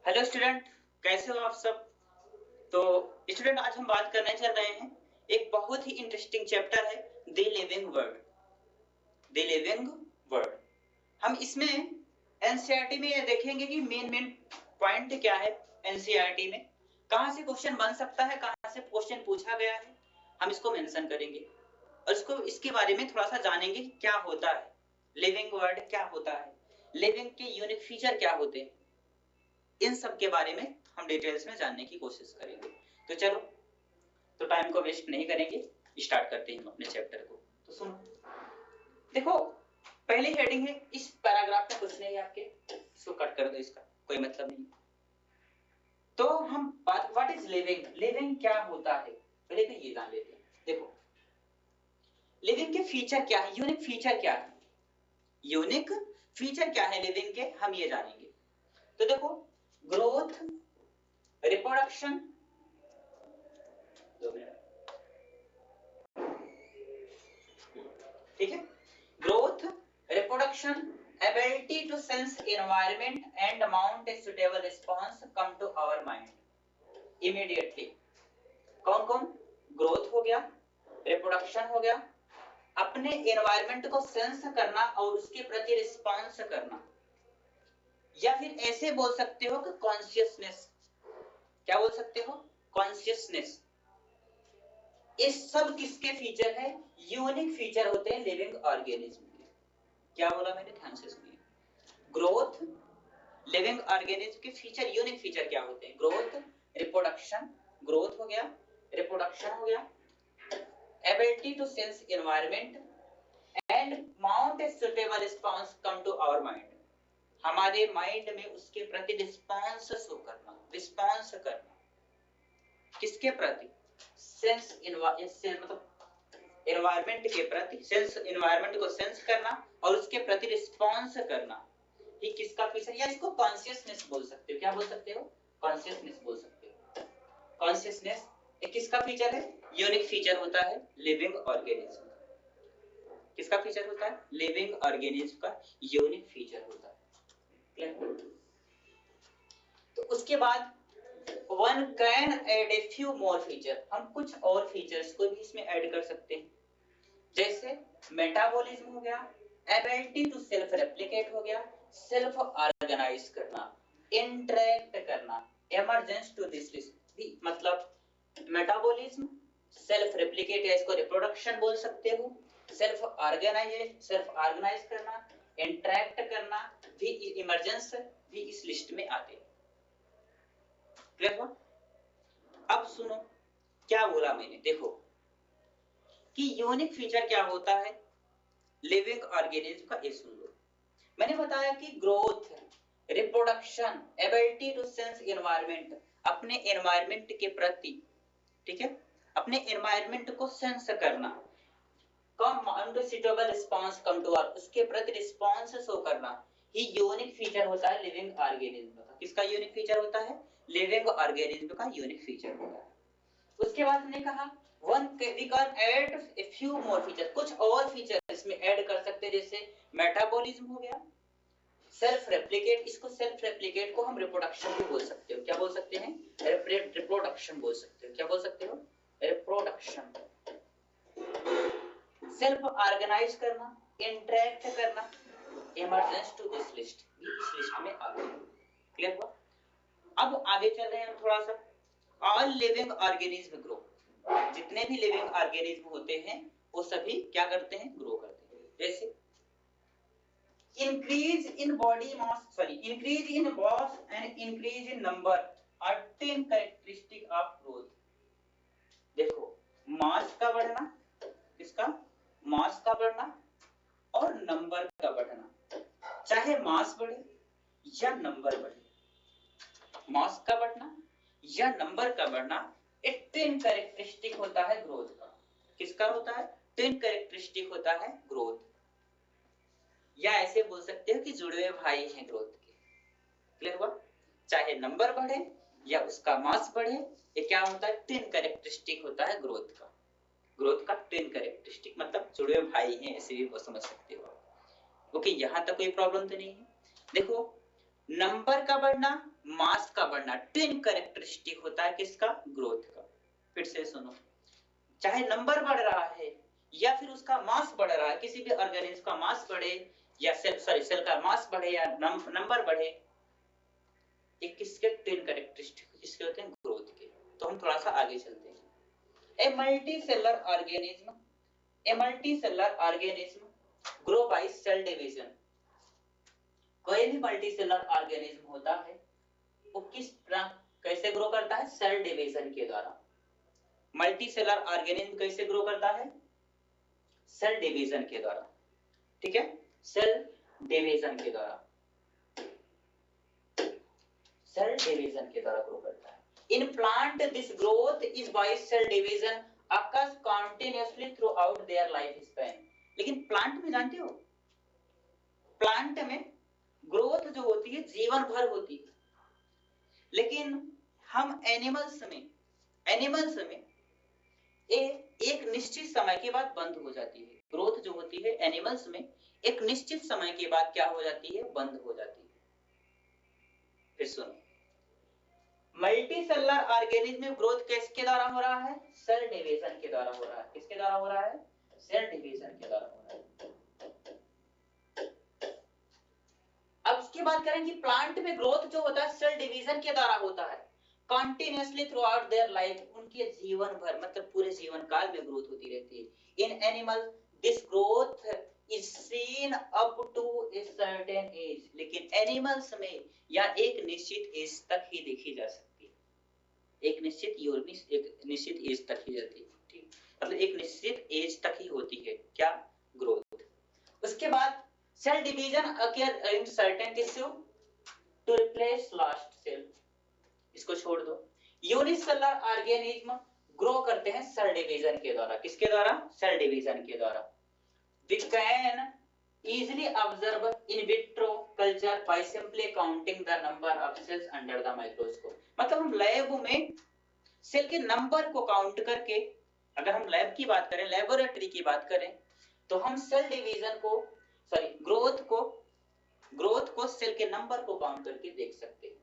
Hello student, कैसे हो आप सब। तो स्टूडेंट, आज हम बात करने चल रहे हैं, एक बहुत ही इंटरेस्टिंग चैप्टर है the living world. The living world हम इसमें एनसीईआरटी में ये देखेंगे कि मेन पॉइंट क्या है। एनसीईआरटी में कहां से क्वेश्चन बन सकता है, कहां से क्वेश्चन पूछा गया है, हम इसको मेंशन करेंगे और इसको इसके बारे में थोड़ा सा जानेंगे कि क्या होता है लिविंग वर्ल्ड, क्या होता है लिविंग के यूनिक फीचर क्या होते हैं। इन सब के बारे में हम डिटेल्स में जानने की कोशिश करेंगे। तो चलो, तो टाइम को वेस्ट नहीं करेंगे, स्टार्ट करते हैं हम अपने चैप्टर को। तो सुनो, देखो, पहली हेडिंग है, इस पैराग्राफ में कुछ नहीं है आपके, इसको कट कर दो, इसका कोई मतलब नहीं। तो हम बात, व्हाट इज लिविंग, लिविंग क्या होता है, पहले तो ये जान लेते हैं। देखो, लिविंग के फीचर क्या है, यूनिक फीचर क्या है, यूनिक फीचर क्या है लिविंग के, हम ये जानेंगे। तो देखो, ग्रोथ, रिप्रोडक्शन, ठीक है, growth, reproduction, ability to sense environment and mount a suitable response come to our mind immediately। कौन कौन, ग्रोथ हो गया, रिप्रोडक्शन हो गया, अपने एनवायरमेंट को सेंस करना और उसके प्रति रिस्पॉन्स करना, या फिर ऐसे बोल सकते हो कि कॉन्शियसनेस, क्या बोल सकते हो, कॉन्शियसनेस। ये सब किसके फीचर है, यूनिक फीचर होते हैं लिविंग ऑर्गेनिज्म के। क्या बोला मैंने, ध्यान से सुनिए। ग्रोथ, लिविंग ऑर्गेनिज्म के फीचर, यूनिक फीचर क्या होते हैं, ग्रोथ, रिप्रोडक्शन, ग्रोथ हो गया, रिप्रोडक्शन हो गया, ability to sense environment and mount a suitable response come to our mind, हमारे माइंड में उसके प्रति रिस्पांस शो करना, रिस्पांस करना, किसके प्रति, सेंस मतलब एनवायरनमेंट के प्रति, सेंस एनवायरनमेंट को सेंस करना और उसके प्रति रिस्पांस करना, ये किसका फीचर, या इसको कॉन्शियसनेस बोल सकते हो, क्या बोल सकते हो, कॉन्शियसनेस बोल सकते हो। कॉन्शियसनेस एक किसका फीचर है, यूनिक फीचर होता है लिविंग ऑर्गेनिज्म। किसका फीचर होता है, लिविंग ऑर्गेनिज्म का यूनिक फीचर होता है। तो उसके बाद one can add a few more feature, हम कुछ और फीचर्स को भी इसमें ऐड कर सकते हैं, जैसे मेटाबॉलिज्म हो गया, एबिलिटी टू सेल्फ रेप्लिकेट हो गया, सेल्फ ऑर्गेनाइज करना, इंटरेक्ट करना, इमरजेंस टू दिस लिस्ट, मतलब मेटाबॉलिज्म, सेल्फ रेप्लिकेट या इसको रिप्रोडक्शन बोल सकते हो, सेल्फ ऑर्गेनाइज करना, इंटरेक्ट करना भी इमरजेंस भी इस लिस्ट में आते हैं। क्लियर हुआ। अब सुनो क्या बोला मैंने, देखो कि यूनिक फीचर क्या होता है लिविंग ऑर्गेनिज्म का, ये सुन लो। मैंने बताया कि growth, reproduction, ability to sense environment, अपने एनवायरनमेंट के प्रति, ठीक है, अपने एनवायरनमेंट को सेंस करना, come to suitable response come to our, उसके प्रति रिस्पांस शो करना, ये यूनिक फीचर होता है लिविंग ऑर्गेनिज्म का। किसका यूनिक फीचर होता है, लिविंग ऑर्गेनिज्म का यूनिक फीचर होता है। उसके बाद हमने कहा one we can add a few more feature, कुछ और फीचर इसमें ऐड कर सकते हैं, जैसे मेटाबॉलिज्म हो गया, सेल्फ रेप्लिकेट, इसको सेल्फ रेप्लिकेट को हम रिप्रोडक्शन भी बोल सकते हो, क्या बोल सकते हैं, रिप्रोडक्शन बोल सकते हो, क्या बोल सकते हो, रिप्रोडक्शन। सेल्फ ऑर्गेनाइज करना, इंटरेक्ट करना, इमरजेंस टू दिस लिस्ट, इस लिस्ट में आ गए। क्लियर हुआ। अब आगे चल रहे हैं थोड़ा सा। ऑल लिविंग ऑर्गेनिज्म ग्रो, जितने भी लिविंग ऑर्गेनिज्म होते हैं वो सभी क्या करते हैं, ग्रो करते हैं। जैसे increase in body mass, increase in mass and increase in number are 10 characteristic of growth। देखो, मास का बढ़ना, किसका, मास का बढ़ना और नंबर का बढ़ना, चाहे मास बढ़े या नंबर बढ़े, मास का बढ़ना या नंबर का बढ़ना एक 10 कैरेक्टरिस्टिक होता है ग्रोथ का। किसका होता है, 10 कैरेक्टरिस्टिक होता है ग्रोथ, या ऐसे बोल सकते हो कि जुड़वे भाई हैं ग्रोथ के। क्लियर हुआ। चाहे नंबर बढ़े या उसका मास बढ़े, ये क्या होता है, 10 कैरेक्टरिस्टिक होता है ग्रोथ का। ग्रोथ का 10 कैरेक्टरिस्टिक मतलब जुड़वे भाई हैं, ऐसे भी समझ सकते हो। ओके, यहां तक कोई प्रॉब्लम तो नहीं है। देखो, नंबर का बढ़ना, मास का बढ़ना, ट्विन कैरेक्टरिस्टिक होता है किसका? ग्रोथ का। फिर से सुनो, चाहे नंबर बढ़ रहा है या फिर उसका मास बढ़ रहा है, किसी भी ऑर्गेनिज्म का मास बढ़े या सेल का मास बढ़े या नंबर बढ़े, ये किसके ट्विन कैरेक्टरिस्टिक किसके होते हैं? ग्रोथ के। तो हम थोड़ा सा आगे चलते हैं। A multicellular organism grow by cell division. कोई भी मल्टीसेलर ऑर्गेनिज्म होता है वो कैसे ग्रो करता है? सेल डिवीजन के द्वारा। मल्टीसेलर ऑर्गेनिज्म कैसे ग्रो करता है? सेल डिवीजन के द्वारा। ठीक है, सेल डिवीजन के द्वारा, सेल डिवीजन के द्वारा ग्रो करता है। In plant this growth is by cell division occurs continuously throughout their life span। लेकिन प्लांट में जानते हो, प्लांट में ग्रोथ जो होती है जीवन भर होती है, लेकिन हम एनिमल्स में एक निश्चित समय के बाद बंद हो जाती है। ग्रोथ जो होती है एनिमल्स में एक निश्चित समय के बाद क्या हो जाती है? बंद हो जाती है। फिर सुनो, मल्टीसेलुलर ऑर्गेनिज्म में ग्रोथ किसके द्वारा हो रहा है? सेल डिवीजन के द्वारा हो रहा है। किसके द्वारा हो रहा है? सेल डिवीजन के द्वारा हो रहा है। अब इसकी बात करें कि प्लांट में ग्रोथ जो होता है सेल डिवीजन के द्वारा होता है continuously through out their life, उनके जीवन भर, मतलब पूरे जीवन काल में ग्रोथ होती रहती है। In animal this growth is seen up to a certain age. लेकिन एनिमल्स में या एक निश्चित एज तक ही देखी जा सकती है। एक निश्चित एज तक ही जाती है। ठीक, मतलब एक निश्चित एज तक ही होती है क्या? ग्रोथ। उसके बाद cell division occur in certain tissue to replace lost cell. इसको छोड़ दो। यूनिसेलुलर ऑर्गेनिज्म ग्रो करते हैं सेल डिवीजन के द्वारा। किसके द्वारा? सेल डिवीजन के द्वारा। We can easily observe in vitro culture by simply counting the number of cells under the microscope। मतलब हम लैब में सेल के नंबर को काउंट करके, अगर हम लैब की बात करें, लेबोरेटरी की बात करें, तो हम सेल डिवीजन को ग्रोथ को सेल के नंबर को काउंट करके देख सकते हैं।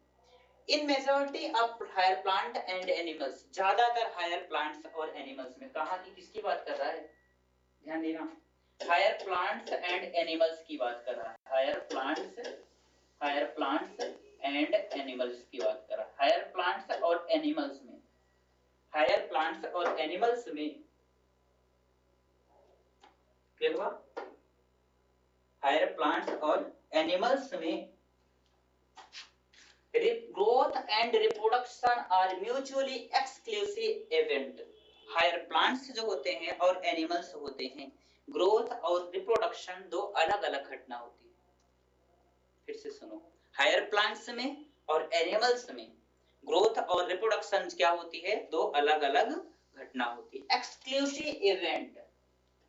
In majority of higher plant and animals, ज्यादातर हायर प्लांट्स और एनिमल्स में, कहां की किसकी बात कर रहा है? ध्यान देना, हायर प्लांट्स एंड एनिमल्स की बात कर रहा है। हायर प्लांट्स एंड एनिमल्स की बात कर रहा है। हायर प्लांट्स और एनिमल्स में, हायर प्लांट्स और एनिमल्स में क्या हुआ? हायर प्लांट्स और एनिमल्स में growth and reproduction are mutually exclusive event। Higher plants जो होते हैं और एनिमल्स होते हैं, ग्रोथ और रिप्रोडक्शन दो अलग अलग घटना होती है। फिर से सुनो, हायर प्लांट्स में और एनिमल्स में ग्रोथ और रिप्रोडक्शन क्या होती है? दो अलग अलग घटना होती है। एक्सक्लूसिव इवेंट,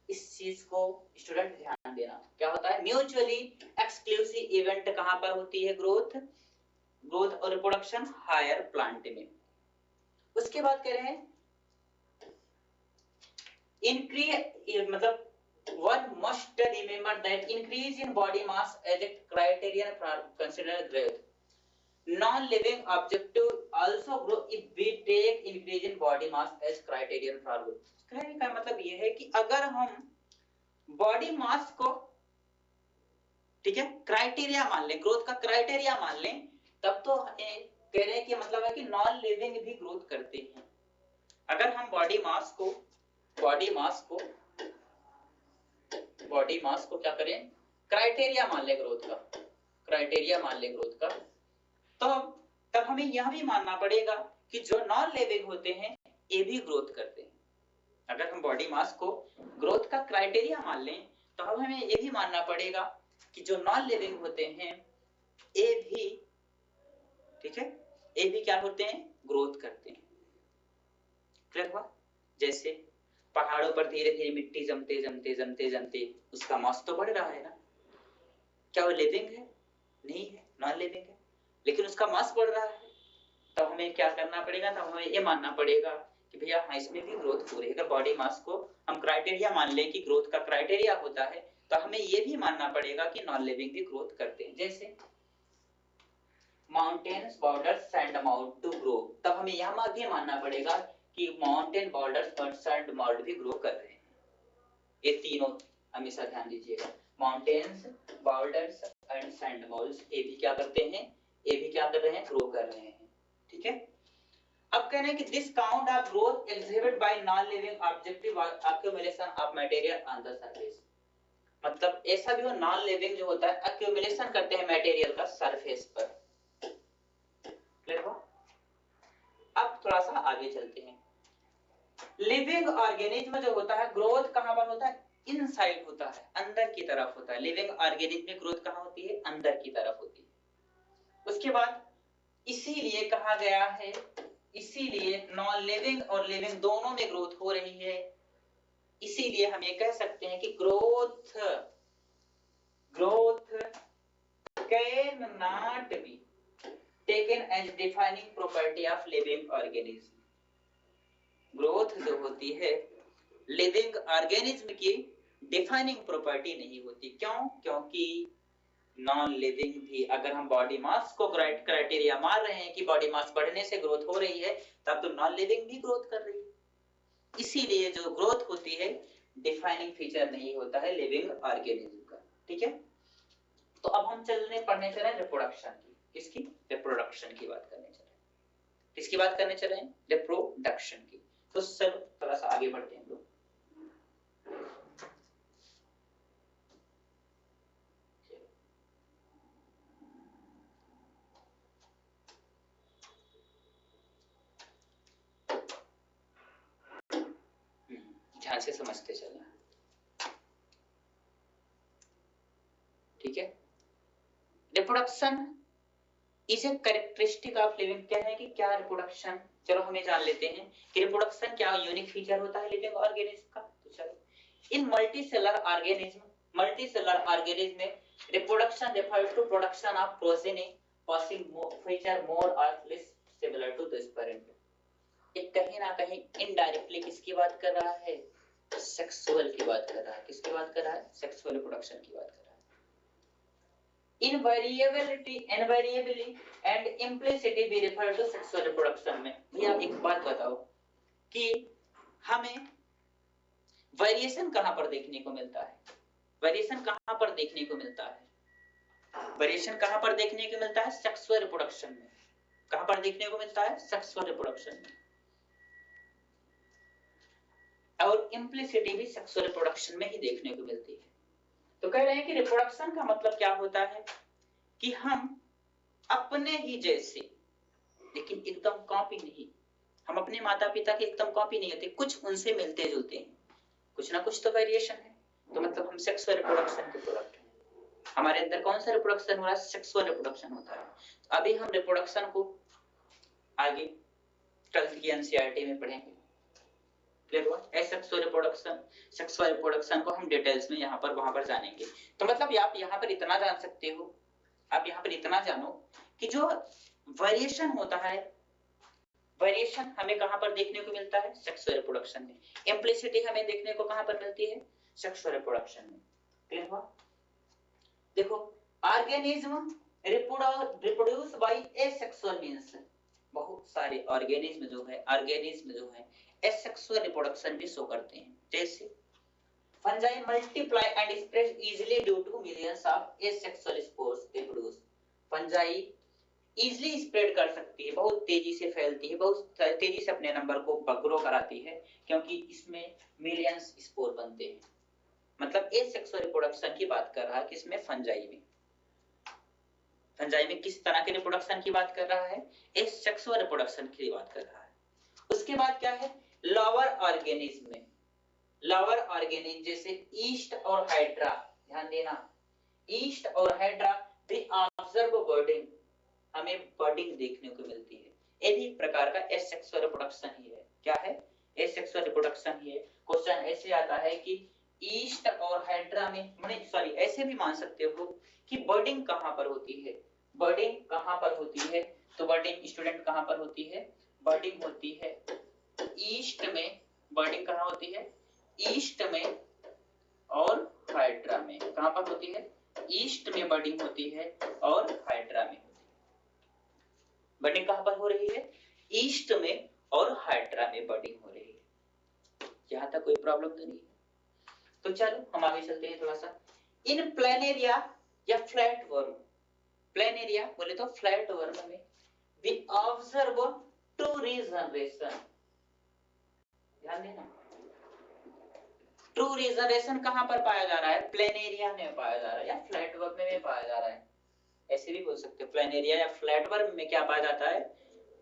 इस चीज को स्टूडेंट ध्यान देना, क्या होता है? म्यूचुअली एक्सक्लूसिव इवेंट कहां पर होती है? ग्रोथ और रिप्रोडक्शन हायर प्लांट में। उसके बाद कह रहे हैं इंक्रीज, मतलब one must remember that increase in body mass as a criterion for considered growth। Non-living objective also grow if we take increase in body mass as criterion for growth। कहने का मतलब ये है कि अगर हम बॉडी मास को, ठीक है, क्राइटेरिया मान लें, ग्रोथ का क्राइटेरिया मान लें, तब तो कहने की मतलब है कि नॉन लिविंग भी ग्रोथ करते हैं। अगर हम बॉडी मास को क्या करें? क्राइटेरिया मान ले ग्रोथ का, तो तब हमें यह भी मानना पड़ेगा कि जो नॉन लिविंग होते हैं ये भी ग्रोथ करते हैं। अगर हम बॉडी मास को ग्रोथ का क्राइटेरिया मान लें तो हमें ये भी मानना पड़ेगा कि जो नॉन लिविंग होते हैं ये भी, ठीक है, ये भी क्या होते हैं? ग्रोथ करते हैं। क्लियर हुआ? जैसे पहाड़ों पर धीरे धीरे मिट्टी जमते उसका मास तो बढ़ रहा है ना, क्या वो लिविंग है? नहीं है, नॉन लिविंग है, लेकिन उसका मास बढ़ रहा है। तो हमें क्या करना पड़ेगा? तो हमें ये मानना पड़ेगा कि भैया हाँ, इसमें भी ग्रोथ हो रही है। अगर बॉडी मास को हम क्राइटेरिया मान लें कि ग्रोथ का क्राइटेरिया होता है, तो हमें ये भी मानना पड़ेगा कि नॉन लिविंग भी ग्रोथ करते हैं। जैसे mountains border sand mount to grow, तब हमें यह भी मानना पड़ेगा कि माउंटेन बॉर्डर्स और सैंड माउंट भी ग्रो कर रहे हैं। ये तीनों हमेशा ध्यान दीजिएगा, mountains borders and sand mounts, ये भी क्या करते हैं, ये भी क्या कर रहे हैं, ग्रो कर रहे हैं। ठीक है, अब कह रहे हैं कि this count of growth exhibit bye non living objective accumulation of material on the surface, मतलब ऐसा भी हो नॉन लिविंग जो होता है अक्यूमुलेशन करते हैं मटेरियल का सरफेस पर। क्लियर हुआ? अब थोड़ा सा आगे चलते हैं। लिविंग ऑर्गेनिज्म जो होता है ग्रोथ कहां पर होता है, इनसाइड होता है, अंदर की तरफ होता है। लिविंग ऑर्गेनिज्म में ग्रोथ कहां होती है, अंदर की तरफ होती है। उसके बाद इसीलिए कहा गया है, इसीलिए नॉन लिविंग और लिविंग दोनों में ग्रोथ हो रही है, इसीलिए हम ये कह सकते हैं कि growth can not be taken as defining property of living organism. Growth जो होती है लिविंग ऑर्गेनिज्म की डिफाइनिंग प्रॉपर्टी नहीं होती। क्यों? क्योंकि नॉन लिविंग भी, अगर हम बॉडी मास को क्राइटेरिया मान रहे हैं कि बॉडी मास बढ़ने से ग्रोथ हो रही है, तब तो नॉन लिविंग भी ग्रोथ कर रही है। इसीलिए जो ग्रोथ होती है डिफाइनिंग फीचर नहीं होता है लिविंग ऑर्गेनिज्म का। ठीक है, तो अब हम पढ़ने चले रिप्रोडक्शन की। किसकी? रिप्रोडक्शन की बात करने चले। किसकी बात करने चले? रिप्रोडक्शन की। तो चलो थोड़ा सा आगे बढ़ते हैं हम लोग। ध्यान से समझते चलना, ठीक है। Reproduction is a characteristic of living. कह रहे हैं कि क्या रिप्रोडक्शन, चलो हमें जान लेते हैं कि रिप्रोडक्शन क्या यूनिक फीचर होता है लिविंग ऑर्गेनिज्म का। तो चलो, इन मल्टीसेलुलर ऑर्गेनिज्म में reproduction refers to production of progeny passing feature more और less similar to this parent. एक कहीं ना कहीं इनडायरेक्टली किसकी बात कर रहा है, सेक्सुअल की बात कर रहा है। किसकी बात कर रहा है? सेक्सुअल रिप्रोडक्शन की बात कर रहा है। Invariably and implicitly we refer to sexual reproduction में। भैया एक बात बताओ कि हमें वेरिएशन कहां पर देखने को मिलता है? वेरिएशन कहां पर देखने को मिलता है? वेरिएशन कहां पर देखने को मिलता है? सेक्सुअल रिप्रोडक्शन में। कहां पर देखने को मिलता है? सेक्सुअल रिप्रोडक्शन में। और इम्प्लिसिटी भी सेक्सुअल रिप्रोडक्शन में ही देखने को मिलती है। तो कह रहे हैं कि रिप्रोडक्शन का मतलब क्या होता है कि हम अपने ही जैसे, लेकिन एकदम कॉपी नहीं, हम अपने माता पिता की एकदम कॉपी नहीं होते, कुछ उनसे मिलते जुलते हैं, कुछ ना कुछ तो वेरिएशन है। तो मतलब हम सेक्सुअल रिप्रोडक्शन के प्रोडक्ट हैं। हमारे अंदर कौन सा रिप्रोडक्शन हो रहा है? सेक्सुअल रिप्रोडक्शन होता है। तो अभी हम रिप्रोडक्शन को आगे 12th की एनसीईआरटी में पढ़ेंगे। क्लियर हुआ? सेक्सुअल रिप्रोडक्शन को हम डिटेल्स में यहाँ पर वहां पर जानेंगे। तो मतलब आप यहाँ पर इतना जान सकते हो, आप यहाँ पर इतना जानो कि जो वेरिएशन होता है, वेरिएशन हमें कहां पर देखने को मिलता है? सेक्सुअल रिप्रोडक्शन में। इम्प्लिसिटी हमें देखने को कहां पर मिलती है? सेक्सुअल रिप्रोडक्शन में। क्लियर हुआ? देखो, organism reproduce by asexual means, बहुत सारे ऑर्गेनिज्म जो है एसेक्सुअल रिप्रोडक्शन भी शो करते हैं। जैसे fungi multiply and spread easily due to millions of asexual spores they produce. Fungi easily spread कर सकती है, बहुत तेजी से फैलती है, बहुत तेजी से अपने नंबर को ग्रो कराती है, क्योंकि इसमें मिलियंस स्पोर बनते हैं। मतलब एसेक्सुअल रिप्रोडक्शन की बात कर रहा है किसमें? फंजाई में। फंजाई में किस तरह के रिप्रोडक्शन की बात कर रहा है? एसेक्सुअल रिप्रोडक्शन की बात कर रहा है। उसके बाद क्या है? लोअर ऑर्गेनिज्म में, लोअर ऑर्गेनिज्म जैसे ईस्ट और हाइड्रा, ध्यान देना, ईस्ट और हाइड्रा वी ऑब्जर्व बर्डिंग, हमें बर्डिंग देखने को मिलती है। ये भी एक प्रकार का एसेक्सुअल रिप्रोडक्शन ही है। क्या है? एसेक्सुअल रिप्रोडक्शन ही है। क्वेश्चन ऐसे आता है कि ईस्ट और हाइड्रा में, सॉरी ऐसे भी मान सकते हो कि बर्डिंग कहां पर होती है? बर्डिंग कहां पर होती है? तो बर्डिंग स्टूडेंट कहां पर होती है? बर्डिंग होती है ईस्ट में। बर्डिंग कहां होती है? ईस्ट में और हाइड्रा में। कहां पर होती है? ईस्ट में बर्डिंग होती है और हाइड्रा में। बर्डिंग कहां पर हो रही है? ईस्ट में और हाइड्रा में बर्डिंग हो रही है। यहां तक कोई प्रॉब्लम तो नहीं है। तो चलो हम आगे चलते हैं थोड़ा सा। इन प्लेन एरिया या फ्लैट वर्म, प्लेन एरिया बोले तो फ्लैट वर्म में वी ऑब्जर्व टू रीजनरेशन। ध्यान देना, ट्रू रीजनरेशन कहां पर पाया जा रहा है? प्लेन एरिया में पाया जा रहा है या फ्लैट वर्म में पाया जा रहा है। ऐसे भी बोल सकते हो, प्लेन एरिया या फ्लैट वर्म में क्या पाया जाता है?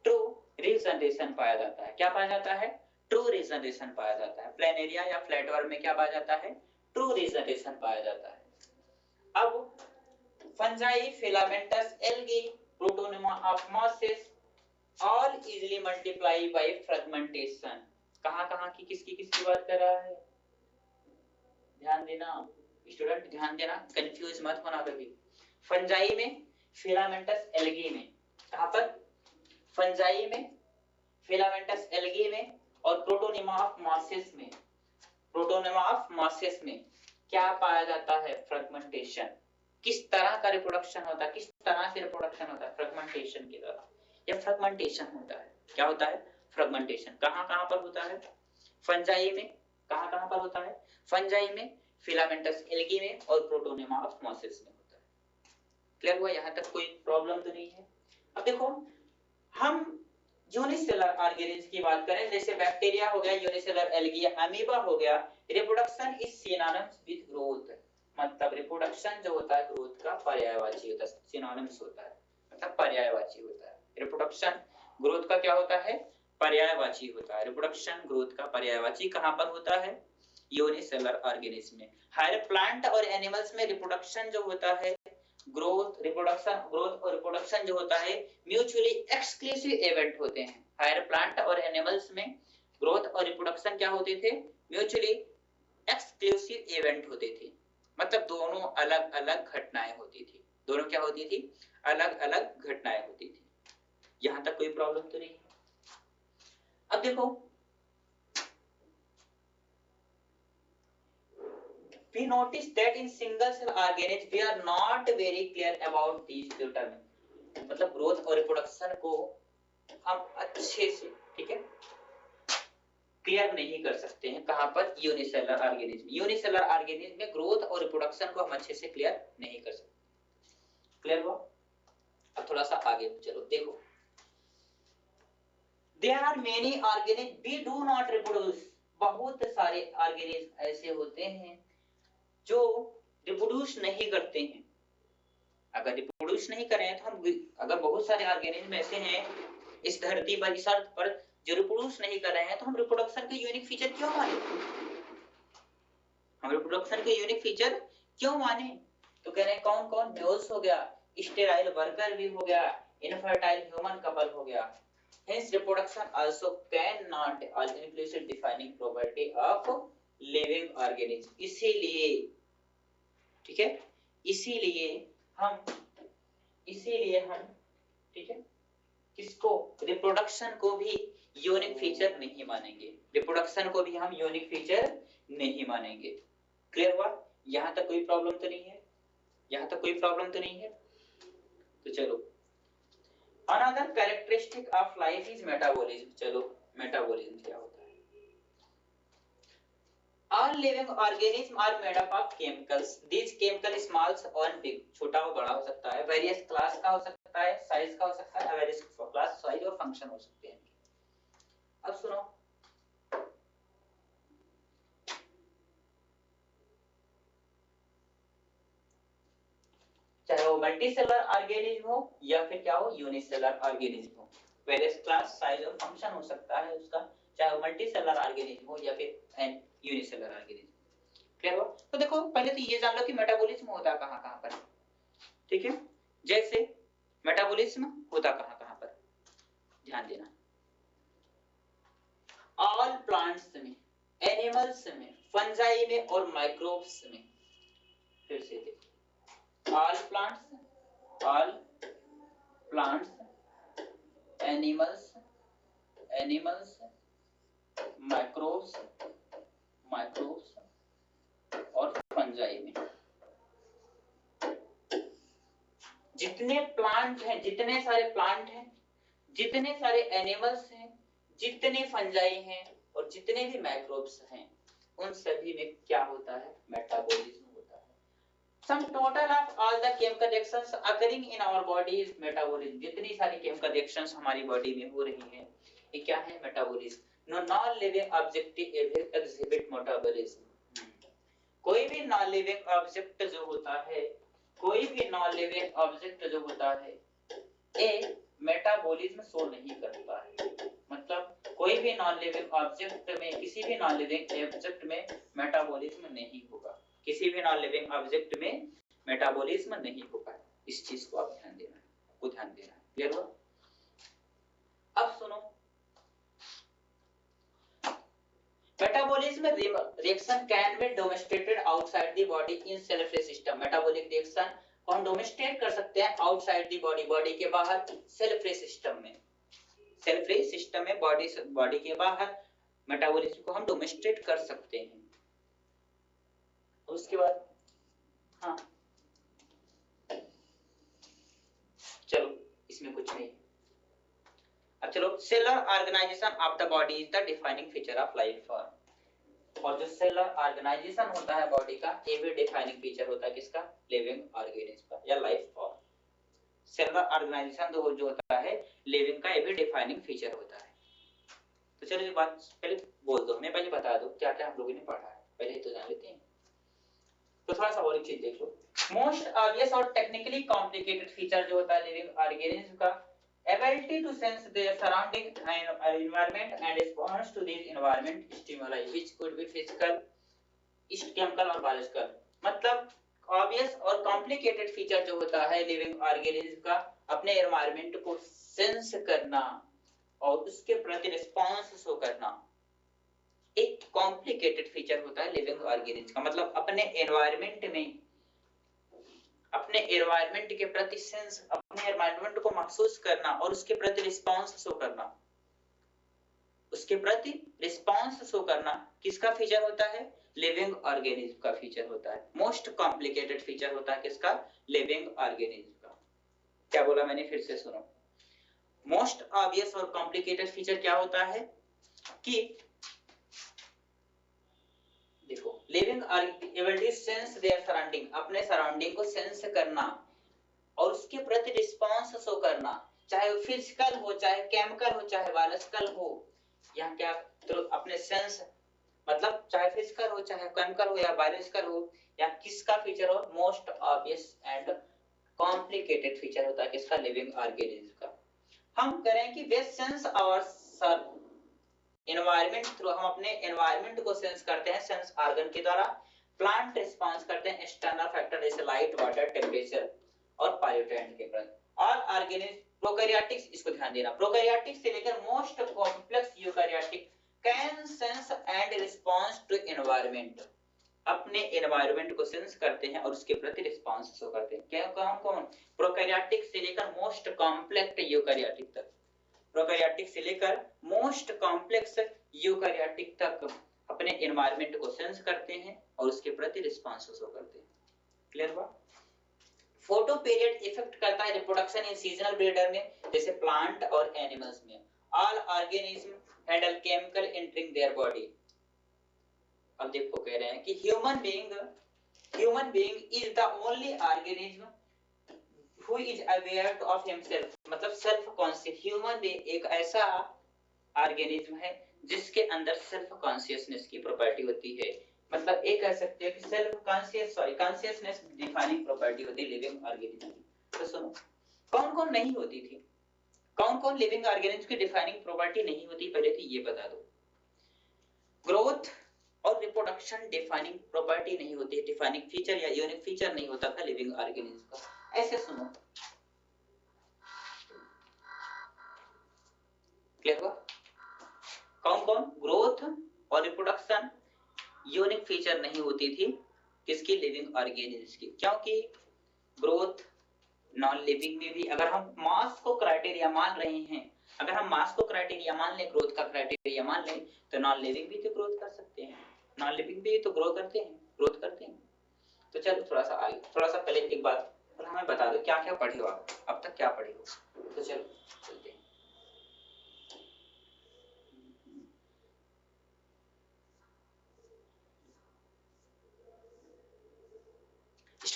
ट्रू रीजनरेशन पाया जाता है। क्या पाया जाता है? ट्रू रीजनरेशन पाया जाता है। प्लेन एरिया या फ्लैट वर्म में क्या पाया जाता है? ट्रू रीजनरेशन पाया जाता है। अब fungi, filamentous, algae, protonema of mosses all easily multiply by fragmentation. कहां की किसकी बात कर रहा है? ध्यान देना स्टूडेंट, ध्यान देना, कंफ्यूज मत होना कभी। फंजाई में, फिलामेंटस एल्गी में, कहां पर? फंजाई में, फिलामेंटस एल्गी में और प्रोटोनिमा ऑफ मॉसेस में, प्रोटोनिमा ऑफ मॉसेस में क्या पाया जाता है? फ्रेगमेंटेशन। किस तरह का रिप्रोडक्शन होता है? किस तरह से रिप्रोडक्शन होता है? फ्रेगमेंटेशन की तरह। या फ्रेगमेंटेशन होता है। क्या होता है? फ्रेगमेंटेशन। कहां पर होता है? फंजाई में। कहां पर होता है? फंजाई में, फिलामेंटस एल्गी में और प्रोटोनिमा ऑफ मॉसेस में होता है। क्लियर हुआ? यहां तक कोई प्रॉब्लम तो नहीं है। अब देखो, हम यूनिसेलर ऑर्गेनिज्म की बात करें, जैसे बैक्टीरिया हो गया, यूनिसेलर एल्गी, अमीबा हो गया, reproduction is synonyms with growth. मतलब रिप्रोडक्शन जो होता है ग्रोथ का पर्यायवाची होता है, सिनोनिम्स होता है, मतलब पर्यायवाची होता है। रिप्रोडक्शन ग्रोथ का क्या होता है? पर्यायवाची होता है। रिप्रोडक्शन ग्रोथ का पर्यायवाची कहां पर होता है? यूनिसेलर ऑर्गेनिज्म में। हायर प्लांट और एनिमल्स में रिप्रोडक्शन जो होता है, ग्रोथ, ग्रोथ और रिप्रोडक्शन जो होता है म्यूचुअली एक्सक्लूसिव इवेंट होते हैं। हायर प्लांट और एनिमल्स में ग्रोथ और रिप्रोडक्शन क्या होते थे? म्यूचुअली एक्सक्लूसिव इवेंट होते थे। मतलब दोनों अलग अलग घटनाएं होती थी। दोनों क्या होती थी? अलग अलग घटनाएं होती थी। यहां तक कोई प्रॉब्लम तो नहीं है। अब देखो, we notice that in single cell organism we are not very clear about these two terms। मतलब ग्रोथ और रिप्रोडक्शन को हम अच्छे से, ठीक है, क्लियर नहीं कर सकते हैं। कहां पर? Unicellular organism. यूनिसेलर ऑर्गेनिज्म में ग्रोथ और रिप्रोडक्शन को हम अच्छे से क्लियर नहीं कर सकते। क्लियर हुआ? अब थोड़ा सा आगे चलो, देखो, there are many organisms we do not reproduce। बहुत सारे ऑर्गेनिज्म ऐसे होते हैं जो रिप्रोड्यूस नहीं करते हैं। अगर रिप्रोड्यूस नहीं कर रहे हैं तो हम, अगर बहुत सारे ऑर्गेनिज्म ऐसे हैं इस धरती पर, इस अर्थ पर, जो रिप्रोड्यूस नहीं कर रहे हैं, तो हम रिप्रोडक्शन के यूनिक फीचर क्यों माने? हम रिप्रोडक्शन के यूनिक फीचर क्यों माने? तो कह रहे हैं कौन कौन? म्यूल्स हो गया, स्टेराइल वर्कर भी हो गया, इनफर्टाइल ह्यूमन कपल हो गया। Hence reproduction also cannot include defining property of living organism। इसीलिए, ठीक है, इसीलिए हम, ठीक है, किसको? रिप्रोडक्शन को भी यूनिक फीचर नहीं मानेंगे। रिप्रोडक्शन को भी हम यूनिक फीचर नहीं मानेंगे। क्लियर हुआ? यहां तक कोई प्रॉब्लम तो नहीं है? यहां तक कोई प्रॉब्लम तो नहीं है? तो चलो, another characteristic of life is metabolism. चलो, मेटाबॉलिज्म क्या होता है? All living organisms are made up of chemicals। These chemical small और big, छोटा और बड़ा हो सकता है, various class का हो सकता है, size का हो सकता है, various class, size और function हो सकते हैं। अब सुनो, चाहे वो मल्टीसेलर ऑर्गेनिज्म हो या फिर क्या हो, यूनिसेलर ऑर्गेनिज्म हो, वेरियस क्लास, साइज और फंक्शन हो सकता है उसका, चाहे वो मल्टीसेलर ऑर्गेनिज्म हो या फिर यूनिसेलर ऑर्गेनिज्म। क्लियर हो? तो देखो, पहले तो ये जान लो कि मेटाबॉलिज्म होता कहां कहां पर, ठीक है। जैसे मेटाबॉलिज्म होता कहां कहां पर, ध्यान देना, ऑल प्लांट्स में, एनिमल्स में, फंजाई में और माइक्रोब्स में। फिर से देखो, ऑल प्लांट्स, एनिमल्स, माइक्रोब्स और फंजाई में। जितने प्लांट हैं, जितने सारे प्लांट हैं जितने सारे एनिमल्स हैं, जितने फंजाई हैं और जितने भी माइक्रोब्स हैं, उन सभी में क्या होता है, मेटाबॉलिज्म होता है। Sum total of all the chemical reactions occurring in our body is metabolism. जितनी सारी केमिकल रिएक्शंस हमारी बॉडी में हो रही हैं, ये क्या है, metabolism. No non living object exhibit metabolism. कोई भी नॉन लिविंग ऑब्जेक्ट जो होता है, कोई भी नॉन लिविंग ऑब्जेक्ट जो होता है, ये मेटाबॉलिज्म शो नहीं करता है। मतलब कोई भी नॉन लिविंग ऑब्जेक्ट में, किसी भी नॉन लिविंग ऑब्जेक्ट में मेटाबॉलिज्म नहीं होगा, किसी भी नॉन लिविंग ऑब्जेक्ट में मेटाबॉलिज्म नहीं होगा। इस चीज को आप ध्यान देना है, आपको ध्यान देना है। क्लियर हुआ? अब सुनो, metabolism reaction can be demonstrated outside the body in cell free system. Metabolic reaction को हम डेमोंस्ट्रेट कर सकते हैं आउटसाइड द बॉडी, बॉडी के बाहर सेल फ्री सिस्टम में। सेल फ्री सिस्टम में बॉडी के बाहर मेटाबॉलिज्म को हम डेमोंस्ट्रेट कर सकते हैं। उसके बाद हाँ, चलो इसमें कुछ नहीं। अब चलो, cellular organization of the body is the defining feature of life form. और जो सेलुलर ऑर्गेनाइजेशन होता है बॉडी का, ये भी डिफाइनिंग फीचर होता है किसका, लिविंग ऑर्गेनिज्म का या लाइफ फॉर्म। सेलुलर ऑर्गेनाइजेशन जो होता है लिविंग का, ये भी डिफाइनिंग फीचर होता है। तो चलो ये बात पहले बोल दो, मैं पहले बता दूं क्या क्या हम लोगों ने पढ़ा है, पहले ही तो जान लेते हैं। तो थोड़ा सा और एक चीज देख लो, मोस्ट ऑब्वियस और टेक्निकली कॉम्प्लिकेटेड फीचर जो होता है लिविंग ऑर्गेनिज्म का, ability to sense their surrounding environment and response to these environment stimuli which could be physical, chemical और biological। मतलब ऑब्वियस और कॉम्प्लिकेटेड फीचर जो होता है लिविंग ऑर्गेनिज्म का, अपने एनवायरनमेंट को सेंस करना और उसके प्रति रिस्पांस शो करना, एक कॉम्प्लिकेटेड फीचर होता है लिविंग ऑर्गेनिज्म का। मतलब अपने एनवायरनमेंट में, अपने एनवायरनमेंट के प्रति सेंस, अपने एनवायरनमेंट को महसूस करना और उसके प्रति रिस्पांस शो करना, उसके प्रति रिस्पांस शो करना किसका फीचर होता है, लिविंग ऑर्गेनिज्म का फीचर होता है। मोस्ट कॉम्प्लिकेटेड फीचर होता है किसका, लिविंग ऑर्गेनिज्म का। क्या बोला मैंने, फिर से सुनो। मोस्ट ऑब्वियस और कॉम्प्लिकेटेड फीचर क्या होता है कि देखो, living ability sense their surrounding, अपने सराउंडिंग को सेंस करना और उसके प्रति रिस्पांस शो करना, चाहे वो फिजिकल हो, चाहे केमिकल हो, चाहे बायोलॉजिकल हो, या क्या, तो अपने सेंस मतलब चाहे फिजिकल हो, चाहे केमिकल हो या बायोलॉजिकल हो, या किसका फीचर हो, most obvious and complicated feature होता है किसका, लिविंग ऑर्गेनिज्म का। हम करें कि वे सेंस आवर एनवायरनमेंट थ्रू, हम अपने एनवायरनमेंट को सेंस करते हैं सेंस ऑर्गन के द्वारा। प्लांट रिस्पांस करते हैं एक्सटर्नल फैक्टर जैसे लाइट, वाटर, टेम्परेचर और पायोटेंट के प्रति। और ऑर्गेनिज्म प्रोकैरियोटिक्स, इसको ध्यान देना, प्रोकैरियोटिक्स से लेकर most complex eukaryotic can sense and response to environment, अपने एनवायरनमेंट को सेंस करते हैं और उसके प्रति रिस्पांस शो करते हैं। क्या कौन, प्रोकैरियोटिक से लेकर मोस्ट कॉम्प्लेक्स यूकैरियोटिक तक, प्रोकैरियोटिक से लेकर मोस्ट कॉम्प्लेक्स यूकैरियोटिक तक अपने एनवायरनमेंट को सेंस करते हैं और उसके प्रति रिस्पांस शो करते हैं। क्लियर हुआ? फोटो पीरियड इफेक्ट करता है रिप्रोडक्शन इन सीजनल ब्रीडर में, जैसे प्लांट और एनिमल्स में। All organism handle chemical entering their body. अब देखो कह रहे हैं कि human being is the only organism who is aware of himself, मतलब सेल्फ कॉन्शियस। ह्यूमन बीइंग एक ऐसा ऑर्गेनिज्म है जिसके अंदर सेल्फ कॉन्शियसनेस की प्रॉपर्टी होती है। मतलब एक कह सकते हैं कि सेल्फ कॉन्शियसनेस डिफाइनिंग प्रॉपर्टी होती है लिविंग ऑर्गेनिज्म की। तो सुनो, कौन कौन नहीं होती थी, कौन कौन लिविंग ऑर्गेनिज्म की डिफाइनिंग प्रॉपर्टी नहीं होती, पहले तो ये बता दो। ग्रोथ और रिप्रोडक्शन डिफाइनिंग प्रॉपर्टी नहीं होती है, डिफाइनिंग फीचर या यूनिक फीचर नहीं होता था लिविंग ऑर्गेनिज्म का। ऐसे सुनो, क्लियर हुआ? कौन कौन, ग्रोथ और रिप्रोडक्शन यूनिक फीचर नहीं होती थी किसकी, लिविंग ऑर्गेनिज्म की। क्योंकि ग्रोथ नॉन लिविंग में भी, अगर हम मास को क्राइटेरिया मान रहे हैं, अगर हम मास को क्राइटेरिया मान लें, ग्रोथ का क्राइटेरिया मान लें, तो नॉन लिविंग भी तो ग्रोथ कर सकते हैं, नॉन लिविंग भी तो ग्रोथ करते हैं। तो चलो थोड़ा सा आगे, थोड़ा सा पहले एक बात हमें बता दो, क्या क्या पढ़े हो आप अब तक, क्या पढ़े हो? तो चलो चलते हैं।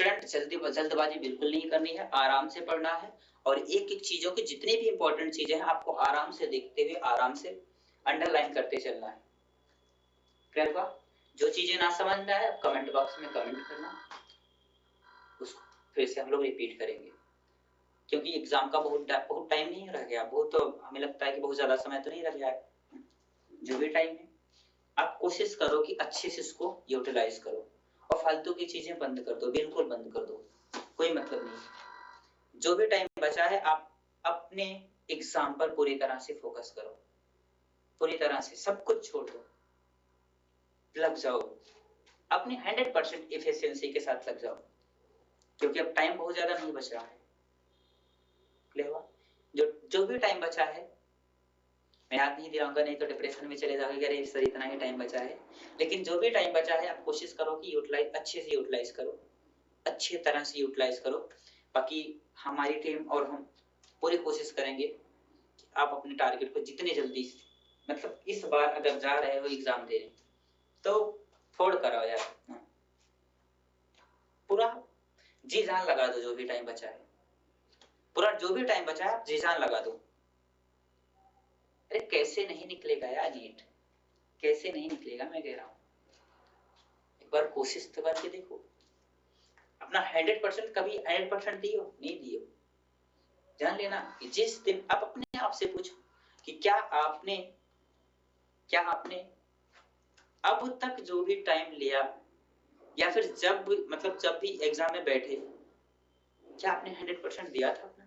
स्टूडेंट जल्दबाजी बिल्कुल नहीं करनी है, आराम से पढ़ना है और एक एक चीजों की जितनी भी इंपॉर्टेंट चीजें हैं आपको आराम से देखते हुए आराम से अंडरलाइन करते चलना है। क्लियर हुआ? जो चीजें ना समझ में आए कमेंट बॉक्स में कमेंट करना, उसको फिर से हम लोग रिपीट करेंगे, क्योंकि एग्जाम का बहुत टाइम नहीं रह गया, बहुत तो हमें लगता है कि बहुत ज्यादा समय तो नहीं रह गया है, जो भी टाइम है आप कोशिश करो कि अच्छे से इसको यूटिलाइज करो और फालतू की चीजें बंद कर दो, बिल्कुल बंद कर दो, कोई मतलब नहीं। जो भी टाइम बचा है आप अपने एग्जाम पर पूरी तरह से फोकस करो, पूरी तरह से सब कुछ छोड़ दो, लग जाओ अपनी 100% एफिशिएंसी के साथ लग जाओ, क्योंकि अब टाइम बहुत ज्यादा नहीं बच रहा है। क्लियर हुआ? जो भी टाइम बचा है मैं याद नहीं दिलाऊंगा, नहीं तो डिप्रेशन में चले जाओगे, अरे सर इतना ही टाइम बचा है, लेकिन जो भी टाइम बचा है आप कोशिश करो कि यूटिलाइज अच्छे से यूटिलाइज करो, अच्छी तरह से यूटिलाइज करो। बाकी हमारी टीम और हम पूरी कोशिश करेंगे कि आप अपने टारगेट को जितने जल्दी, मतलब इस बार अगर जा रहे हो एग्जाम देने तो फोड़ कराओ यार, पूरा जी जान लगा दो, जो भी टाइम बचा है पूरा, जो भी टाइम बचा है आप जी जान लगा दो। अरे कैसे नहीं निकलेगा यार नीट, कैसे नहीं निकलेगा मैं कह रहा हूँ, एक बार कोशिश तो करके देखो, अपना 100% कभी 100% दियो नहीं दियो, जान लेना कि जिस दिन आप अपने आप से पूछो कि क्या आपने अब तक जो भी टाइम लिया या फिर जब मतलब जब भी एग्जाम में बैठे क्या आपने 100% दिया था अपना?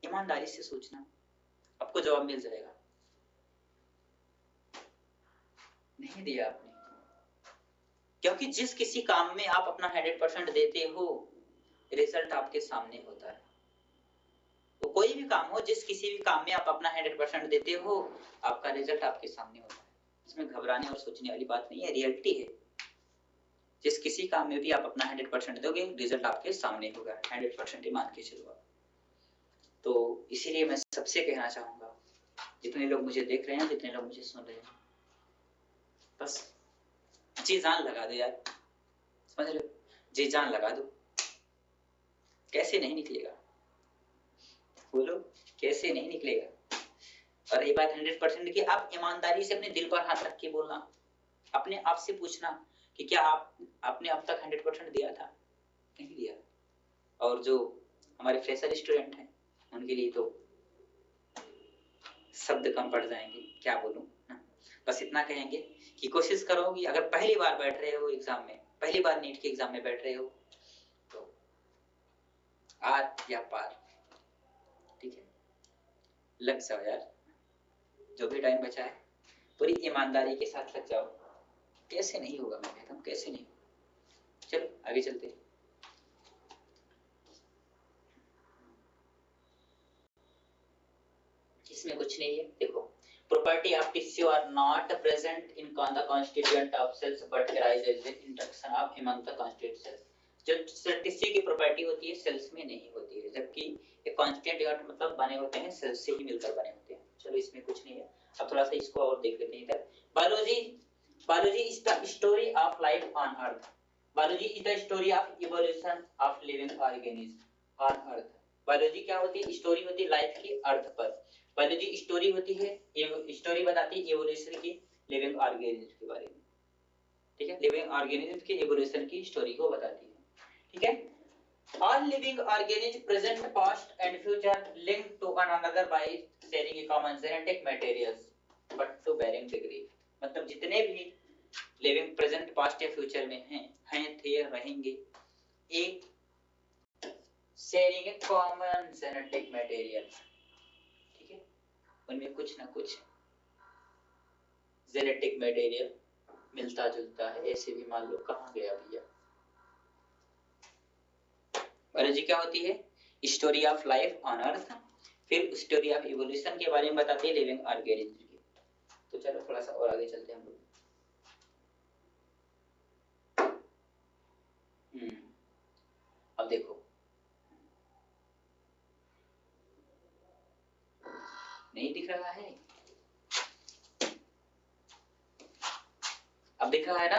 ईमानदारी से सोचना, आपको जवाब मिल जाएगा। नहीं दिया आपने, क्योंकि जिस किसी काम में आप अपना 100% देते हो रिजल्ट आपके सामने होता है। तो कोई भी काम हो, जिस किसी भी काम में आप अपना 100% देते हो आपका रिजल्ट आपके सामने होता है, इसमें घबराने और सोचने वाली बात नहीं है, रियलिटी है। जिस किसी काम में भी आप अपना 100% दोगे रिजल्ट आपके सामने होगा, 100% ही मान के चलो। तो इसीलिए मैं सबसे कहना चाहूंगा, जितने लोग मुझे देख रहे हैं, जितने लोग मुझे सुन रहे हैं, बस जी जान लगा दो यार, समझ रहे हो, जी जान लगा दो, कैसे नहीं निकलेगा, बोलो कैसे नहीं निकलेगा। और ये बात 100% की, आप ईमानदारी से अपने दिल पर हाथ रख के बोलना, अपने आप से पूछना कि क्या आपने अब तक 100% दिया था? नहीं दिया। और जो हमारे फ्रेशर स्टूडेंट हैं उनके लिए तो शब्द कम पड़ जाएंगे, क्या बोलूं ना, बस इतना कहेंगे कि कोशिश करो कि अगर पहली बार बैठ रहे हो एग्जाम में, पहली बार नीट के एग्जाम में बैठ रहे हो तो आर या पार, ठीक है, लग जाओ यार, जो भी टाइम बचा है पूरी ईमानदारी के साथ लग जाओ, कैसे नहीं होगा मैं कहता हूँ, कैसे नहीं। चलो आगे चलते हैं। इसमें कुछ नहीं है, देखो property of tissue are not present in the constituent of cells but arise as an interaction of among the constituent cells। जो टिश्यू की प्रॉपर्टी होती है सेल्स में नहीं होती है, जबकि ये कांस्टिट्यूएंट मतलब बने होते हैं सेल्स से ही मिलकर बने होते हैं। चलो इसमें कुछ नहीं है, अब थोड़ा सा इसको और देख लेते हैं इधर। Biology is the story of life on earth. Biology is the story of evolution of living organism on earth. Biology क्या होती है? स्टोरी होती है लाइफ की अर्थ पर। बायोलॉजी स्टोरी होती है, स्टोरी बताती है इवोल्यूशन की लिविंग ऑर्गेनिज्म के बारे में, ठीक है, लिविंग ऑर्गेनिज्म की इवोल्यूशन की स्टोरी को बताती है, ठीक है। All living organisms present, past and future linked to one another by sharing a common genetic materials but to varying degree। मतलब जितने भी लिविंग प्रेजेंट पास्ट या फ्यूचर में हैं थे रहेंगे, एक शेयरिंग ए कॉमन जेनेटिक मटेरियल, ठीक है, उनमें कुछ ना कुछ जेनेटिक मटेरियल मिलता जुलता है। ऐसे भी मान लो, कहाँ गया भैया, बायोलॉजी क्या होती है? Story of life on earth, फिर स्टोरी ऑफ इवोल्यूशन के बारे में बताती है लिविंग ऑर्गेनिज्म की। तो चलो थोड़ा सा और आगे चलते हैं हम लोग। अब देखो, नहीं दिख रहा है, अब दिख रहा है ना,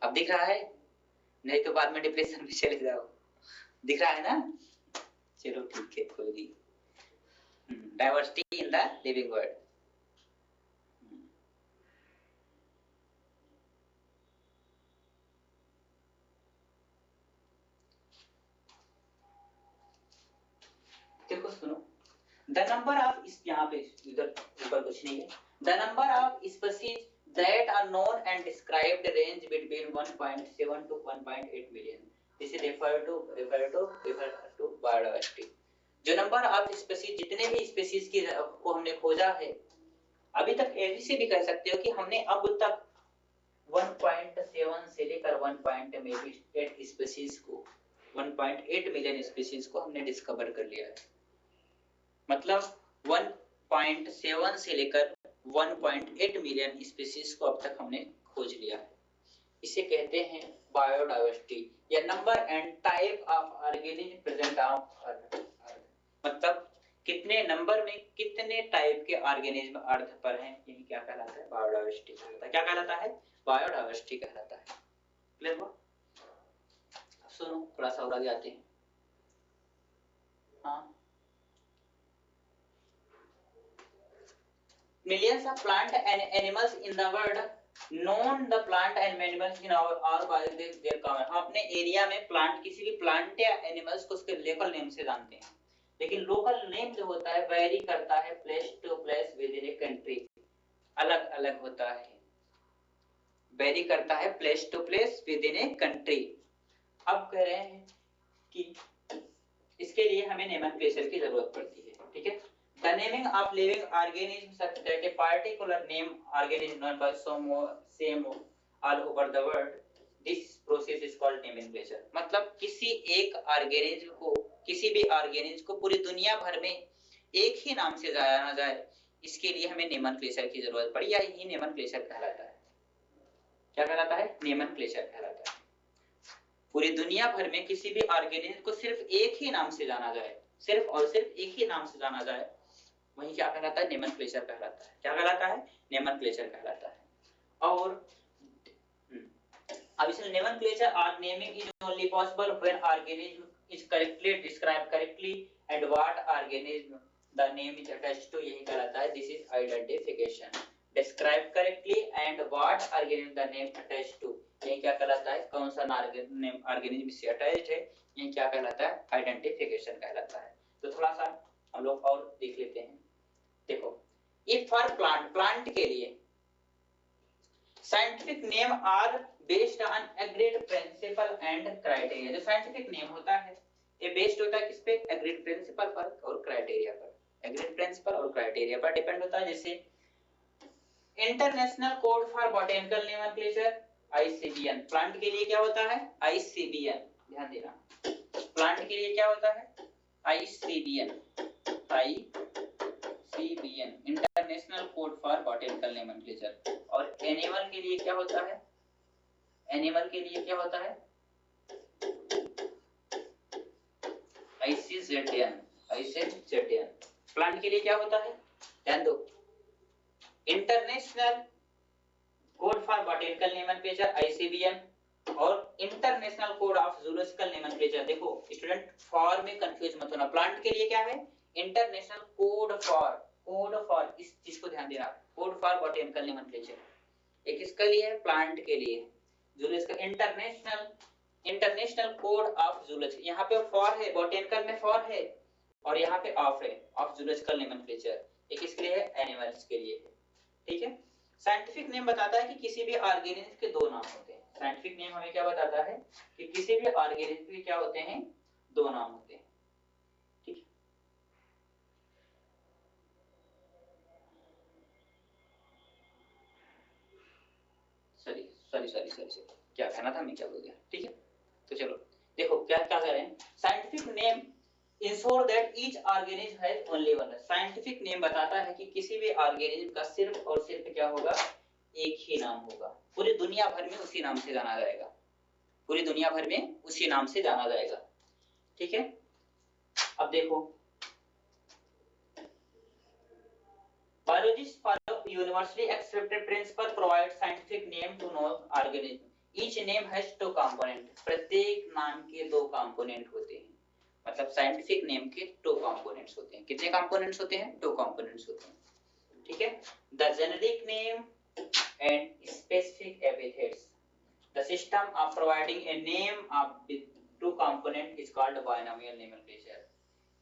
अब दिख रहा है, नहीं तो बाद में डिप्रेशन में चले जाओ। दिख रहा है ना? चलो ठीक है, कोई नहीं। Diversity in the living world. देखो सुनो, द नंबर ऑफ, इस यहाँ पे इधर ऊपर कुछ नहीं है, the number of species that are known and described range between 1.7 to 1.8 million. This is refer to biodiversity. जो नंबर ऑफ स्पीशीज, जितने भी स्पीशीज की को हमने खोजा है अभी तक, ऐसे भी कह सकते हो कि हमने अब तक 1.7 से लेकर 1.8 स्पीशीज को 1.8 मिलियन स्पीशीज को हमने डिस्कवर कर लिया है। मतलब 1.7 से लेकर 1.8 मिलियन स्पीशीज को अब तक हमने खोज लिया है। इसे कहते हैं बायोडाइवर्सिटी या number and type of organism present on earth. मतलब कितने नंबर में कितने टाइप के ऑर्गेनिज्म अर्थ पर हैं, यही क्या कहलाता है? बायोडाइवर्सिटी कहलाता है। क्या कहलाता है? बायोडाइवर्सिटी कहलाता है। क्लियर हुआ? सुनो थोड़ा सा और आगे आते हैं। हाँ, millions of plant and animals in the world, known the plant and animals in our by their common। अपने एरिया में प्लांट, किसी भी प्लांट या एनिमल्स को उसके लोकल नेम से जानते हैं, लेकिन लोकल नेम जो होता है वेरी करता है place to place within a country, अलग अलग होता है, वेरी करता है place to place within a country. अब कह रहे हैं कि इसके लिए हमें नोमेनक्लेचर की जरूरत पड़ती है। ठीक है, the naming of living organisms such that a particular name organism known by same all over the world, this process is called nomenclature। मतलब किसी एक ऑर्गेनिज्म को, किसी भी ऑर्गेनिज्म को पूरी दुनिया भर में एक ही नाम से जाना जाए, इसके लिए हमें नोमेनक्लेचर की जरूरत पड़ी, या यही नोमेनक्लेचर कहलाता है। क्या कहलाता है? नोमेनक्लेचर कहलाता है। पूरी दुनिया भर में किसी भी ऑर्गेनिज्म को सिर्फ एक ही नाम से जाना जाए, सिर्फ और सिर्फ एक ही नाम से जाना जाए, वही क्या कहलाता है? नोमेनक्लेचर कहलाता है। क्या कहलाता है? नोमेनक्लेचर कहलाता है। और अब इसमें नोमेनक्लेचर और naming is only possible when organism is correctly describe correctly and what organism the name is attached to, यही कहलाता है this is identification. Describe correctly and what organism the name attached to, यही क्या कहलाता है? कौन सा ऑर्गेनिज्म से अटैच्ड है, यही क्या कहलाता है? आइडेंटिफिकेशन कहलाता है। तो थोड़ा सा हम लोग और देख लेते हैं। देखो, इफ फॉर प्लांट, प्लांट के लिए scientific name are based on agreed principle and criteria. जो साइंटिफिक नेम होता है ये बेस्ड होता है किस पे? एग्रीड प्रिंसिपल पर और क्राइटेरिया पर। एग्रीड प्रिंसिपल और क्राइटेरिया पर डिपेंड होता है। जैसे international code for botanical nomenclature ICBN, plant के लिए क्या होता है? आईसीबीएन, ध्यान देना, प्लांट के लिए क्या होता है? ICBN, ICBN international code for botanical nomenclature. और एनिमल के लिए क्या होता है? एनिमल के लिए क्या होता है? ICZN, ICZN. प्लांट के लिए क्या होता है? ध्यान दो, international code for botanical nomenclature ICBN और international code of zoological nomenclature. देखो स्टूडेंट, फॉर में कंफ्यूज मत होना। प्लांट के लिए क्या है? इंटरनेशनल कोड फॉर, इस चीज को ध्यान देना, कोड फॉर बॉटेनिकल नोमेनक्लेचर। एक इसके लिए है, प्लांट के लिए zoological international code of zoology. यहाँ पे फॉर है, बॉटेनिकल में फॉर है, और यहाँ पे ऑफ है, ऑफ जूलॉजिकल नोमेनक्लेचर। एक इसके लिए है, एनिमल्स के लिए है। ठीक है, साइंटिफिक नेम बताता है कि किसी भी ऑर्गेनिज्म के दो नाम होते हैं। साइंटिफिक नेम हमें क्या बताता है? कि किसी भी ऑर्गेनिज्म के क्या होते हैं? दो नाम होते हैं। ठीक है, सॉरी क्या कहना था, मैं क्या बोल गया? ठीक है, तो चलो देखो क्या क्या कह रहे हैं। Scientific name ensure that each organism has only one. Scientific name बताता है कि किसी भी ऑर्गेनिज्म का सिर्फ और सिर्फ क्या होगा? एक ही नाम होगा। पूरी दुनिया भर में उसी नाम से जाना जाएगा, पूरी दुनिया भर में उसी नाम से जाना जाएगा। ठीक है, अब देखो, biologists follow universally accepted principle provide scientific name to known organism। Each name has two component, प्रत्येक नाम के दो कंपोनेंट होते हैं, मतलब साइंटिफिक नेम के टू कंपोनेंट्स होते हैं। कितने कंपोनेंट्स होते हैं? टू कंपोनेंट्स होते हैं, ठीक है। The generic name and specific epithets, the system of providing a name of with two component is called binomial nomenclature.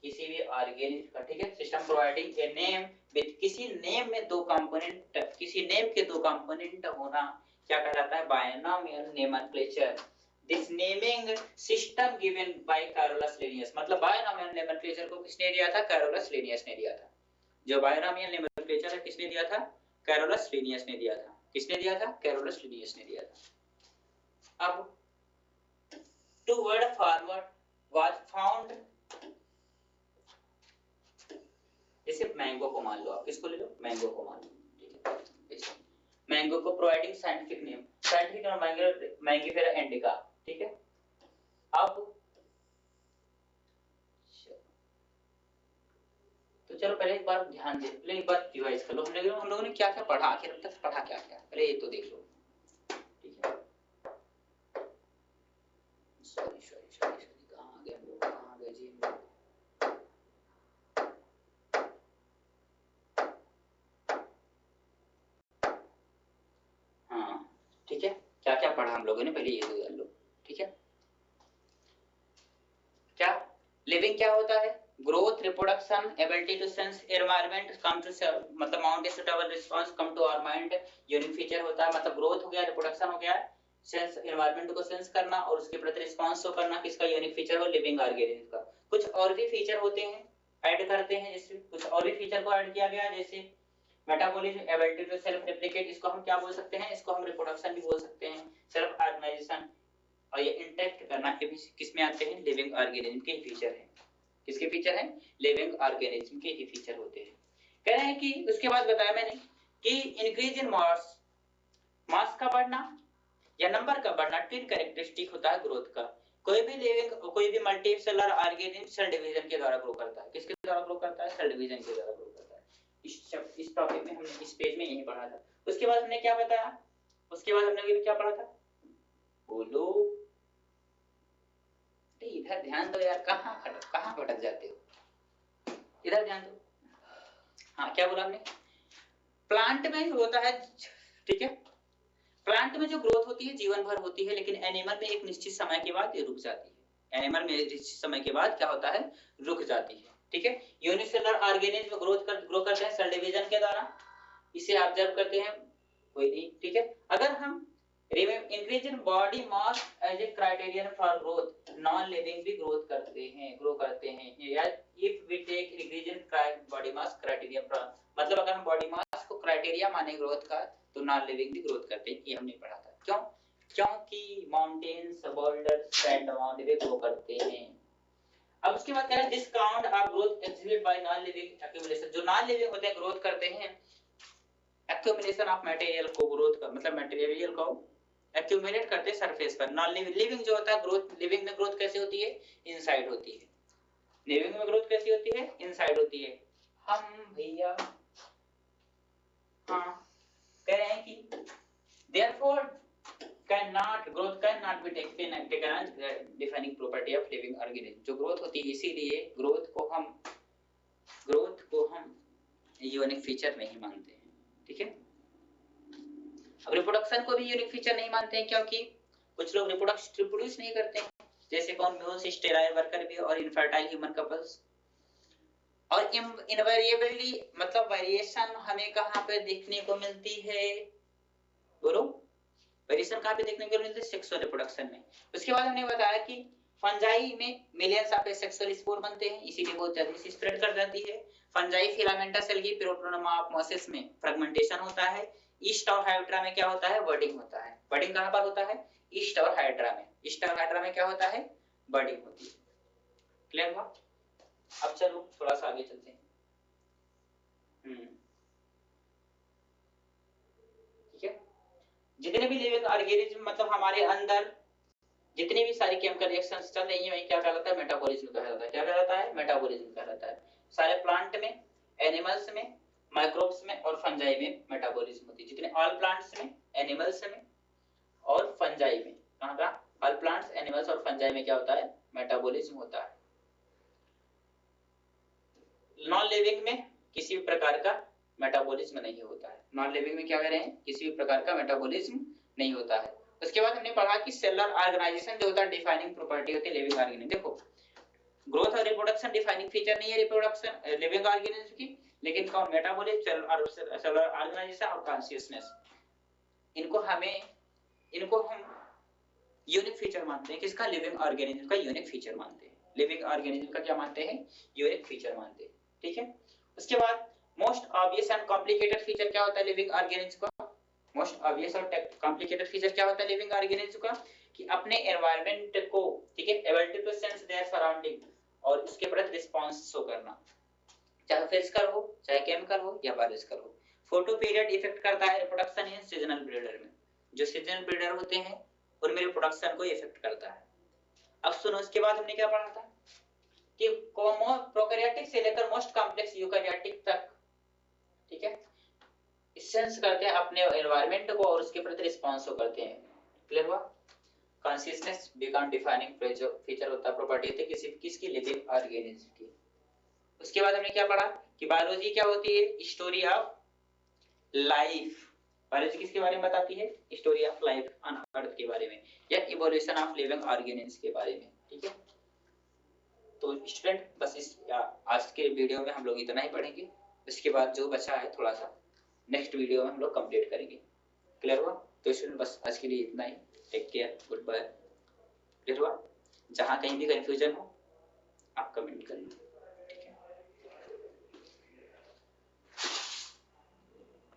किसी भी ऑर्गेनिज्म का, ठीक है, system providing a name with, किसी नेम में दो कंपोनेंट, किसी नेम के दो कंपोनेंट होना क्या कहलाता है? Binomial nomenclature. This naming system given by Carolus Linnaeus, मतलब बायनोमियल नोमेनक्लेचर को किसने दिया था? कैरोलस लिनियस ने दिया था। जो बायनोमियल नोमेनक्लेचर है किसने दिया था? कैरोलस लिनियस ने दिया था। किसने दिया था? कैरोलस लिनियस ने दिया था। अब two word forward was found, जैसे मैंगो को मान लो, आप किसको ले लो? मैंगो को मान लो, ठीक है। मैंगो को providing scientific name, scientific name Mangifera indica, ठीक है। अब तो चलो पहले एक बार ध्यान दे, पहले एक बार रिवाइज कर लो। हम लोगों ने क्या क्या पढ़ा, आखिर अब तक पढ़ा क्या क्या, पहले ये तो देख लो, ठीक है। सॉरी कहां आ गए हम लोग, कहां आ गए जी? हाँ ठीक है, क्या क्या पढ़ा हम लोगों ने, पहले ये तो जान लो, ठीक है। क्या लिविंग क्या होता है? Growth, reproduction, ability to sense environment, come to मतलब mount suitable response, come to our mind, unique feature होता है। मतलब ग्रोथ हो गया, रिप्रोडक्शन हो गया, सेंस एनवायरनमेंट को सेंस करना और उसके प्रति रिस्पांस शो करना, किसका यूनिक फीचर हो? लिविंग ऑर्गेनिज्म का। कुछ और भी फीचर होते हैं, ऐड करते हैं, जैसे कुछ और भी फीचर को ऐड किया गया, जैसे metabolism, ability to self replicate, इसको हम क्या बोल सकते हैं? इसको हम रिप्रोडक्शन भी बोल सकते हैं। सेल्फ ऑर्गेनाइजेशन और ये इंटैक्ट करना, ये भी किसमें आते हैं? लिविंग ऑर्गेनिज्म के फीचर हैं। किसके फीचर हैं? लिविंग ऑर्गेनिज्म के ही फीचर होते हैं। कह रहे हैं कि उसके बाद बताया मैंने कि इंक्रीज इन मास, मास का बढ़ना या नंबर का बढ़ना ट्विन कैरेक्टरिस्टिक होता है ग्रोथ का। कोई भी लिविंग, कोई भी मल्टीसेलुलर ऑर्गेनिज्म सेल डिवीजन के द्वारा ग्रो करता है। किसके द्वारा ग्रो करता है? सेल डिवीजन के द्वारा ग्रो करता है। इस टॉपिक में हमने इस पेज में यही पढ़ा था। उसके बाद हमने क्या बताया? उसके बाद हमने क्या पढ़ा था? बोलो, इधर ध्यान दो यार, कहां भटक जाते हो, इधर ध्यान दो। हाँ क्या बोला हमने? प्लांट में होता है, ठीक है, प्लांट में जो ग्रोथ होती है जीवन भर होती है, लेकिन एनिमल में एक निश्चित समय के बाद ये रुक जाती है। एनिमल में निश्चित समय के बाद क्या होता है? रुक जाती है, ठीक है। यूनिसेलुलर ऑर्गेनिज्म ग्रो करते हैं सेल डिवीजन के द्वारा, इसे ऑब्जर्व करते हैं, कोई नहीं, ठीक है। अगर हम increase in body mass as a criterion for growth, non living भी ग्रो करते हैं। या if we take increase in body mass criterion for, मतलब अगर हम बॉडी मास को क्राइटेरिया माने ग्रोथ का, तो नॉन लिविंग भी ग्रोथ करते हैं। ये हमने पढ़ा था। क्यों? क्योंकि माउंटेन्स, बोल्डर्स, सैंड माउंट भी ग्रो करते हैं। अब उसके बाद क्या है? This count of growth exhibit bye non living accumulation, जो नॉन लिविंग होते हैं ग्रोथ करते हैं एक्यूमुलेशन ऑफ मटेरियल को, ग्रोथ का मतलब मटेरियल को एक्यूमुलेट करते हैं सरफेस पर। नॉन लिविंग जो होता है ग्रोथ, लिविंग में ग्रोथ कैसे होती है? इनसाइड होती है। लिविंग में ग्रोथ कैसी होती है? इनसाइड होती है। हम भैया हाँ कह रहे हैं कि therefore growth cannot be taken as defining property of living organism। जो ग्रोथ होती है, इसीलिए ग्रोथ को हम यूनिक फीचर नहीं मानते हैं, ठीक है। अब रिप्रोडक्शन को भी यूनिक फीचर नहीं मानते हैं, क्योंकि कुछ लोग रिप्रोड्यूस नहीं करते हैं, जैसे कौन? म्यूस, स्टेराइल वर्कर भी और इनफर्टाइल ह्यूमन कपल्स। और इनवेरिएबली मतलब वेरिएशन हमें कहां पे देखने को मिलती है? बोलो, वेरिएशन कहां पे देखने को मिलती है? सेक्सुअल रिप्रोडक्शन में। उसके बाद हमने बताया कि फंजाई में मिलियंस ऑफ सेक्सुअल स्पोर बनते हैं, इसीलिए बहुत जल्दी से स्प्रेड कर जाती है। फंजाई फिलामेंटस सेल प्रोटोनोमोसिस में फ्रेगमेंटेशन होता है। ईस्ट और हाइड्रा में क्या होता है? बर्डिंग होता है। बर्डिंग कहां पर होता है? ईस्ट और हाइड्रा में। ईस्ट और हाइड्रा में क्या होता है? बर्डिंग होती है। क्लियर हुआ? अब चलो थोड़ा सा आगे चलते हैं। ठीक है, जितने भी लिविंग ऑर्गेनिज्म मतलब हमारे अंदर जितनी भी सारी केमिकल रिएक्शंस चल रही हैं, वही क्या कहलाता है? मेटाबॉलिज्म कहलाता है। क्या कहलाता है? मेटाबॉलिज्म कहलाता है। सारे प्लांट में, एनिमल्स में, माइक्रोब्स में और फंजाई में मेटाबॉलिज्म होती है। जितने ऑल प्लांट्स में, एनिमल्स में और फंजाई में, कहाँ का, ऑल प्लांट्स एनिमल्स और फंजाई में क्या होता है, मेटाबॉलिज्म होता है। नॉन लिविंग में किसी भी प्रकार का मेटाबॉलिज्म नहीं होता है। नॉन लिविंग में क्या कह रहे हैं, किसी भी प्रकार का मेटाबॉलिज्म नहीं होता है। उसके बाद हमने पढ़ा कि सेलुलर ऑर्गेनाइजेशन जो होता है डिफाइनिंग प्रॉपर्टी होती है लिविंग ऑर्गेनिज्म। देखो ग्रोथ और रिप्रोडक्शन डिफाइनिंग फीचर नहीं है रिप्रोडक्शन लिविंग ऑर्गेनिज्म की, लेकिन कौन, मेटाबॉलिज्म, सेलुलर ऑर्गेनाइजेशन और कॉन्शियसनेस, इनको हम यूनिक फीचर मानते हैं। किसका, लिविंग ऑर्गेनिज्म का यूनिक फीचर मानते हैं। लिविंग ऑर्गेनिज्म का क्या मानते हैं, यूनिक फीचर मानते हैं। ठीक है, उसके बाद most obvious and complicated feature क्या होता है लिविंग ऑर्गेनिज्म का, मोस्ट ऑब्वियस और कॉम्प्लिकेटेड फीचर क्या होता है लिविंग ऑर्गेनिज्म का, कि अपने एनवायरनमेंट को, ठीक है, ability to sense their surrounding और उसके प्रति रिस्पांस शो करना, चाहे फिजिकल हो चाहे केमिकल हो या बायोलॉजिकल हो। फोटो पीरियड इफेक्ट करता है रिप्रोडक्शन इन सीजनल ब्रीडर में, जो सीजनल ब्रीडर होते हैं उनमें रिप्रोडक्शन को इफेक्ट करता है। अब सुनो, उसके बाद हमने क्या पढ़ा था कि प्रोकैरियोटिक से लेकर मोस्ट कॉम्प्लेक्स यूकैरियोटिक तक, ठीक है, सेंस करते हैं अपने एनवायरनमेंट को और उसके प्रति रिस्पांस करते हैं। क्लियर हुआ। कॉन्शियसनेस बिकम डिफाइनिंग फीचर होता है, प्रॉपर्टी होती है किसकी, लिविंग ऑर्गेनिज्म की। उसके बाद हमने क्या पढ़ा कि बायोलॉजी क्या होती है, स्टोरी ऑफ लाइफ। बायोलॉजी किसके बारे में बताती है, story of life on earth के बारे में, या इवोल्यूशन ऑफ लिविंग ऑर्गेनिज्म के बारे में। ठीक है, तो स्टूडेंट बस इस आज के वीडियो में हम लोग इतना ही पढ़ेंगे। इसके बाद जो बचा है थोड़ा सा नेक्स्ट वीडियो में हम लोग कंप्लीट करेंगे। क्लियर हुआ। तो स्टूडेंट बस आज के लिए इतना ही। Take care, good bye. Clear हुआ। जहां कहीं भी कंफ्यूजन हो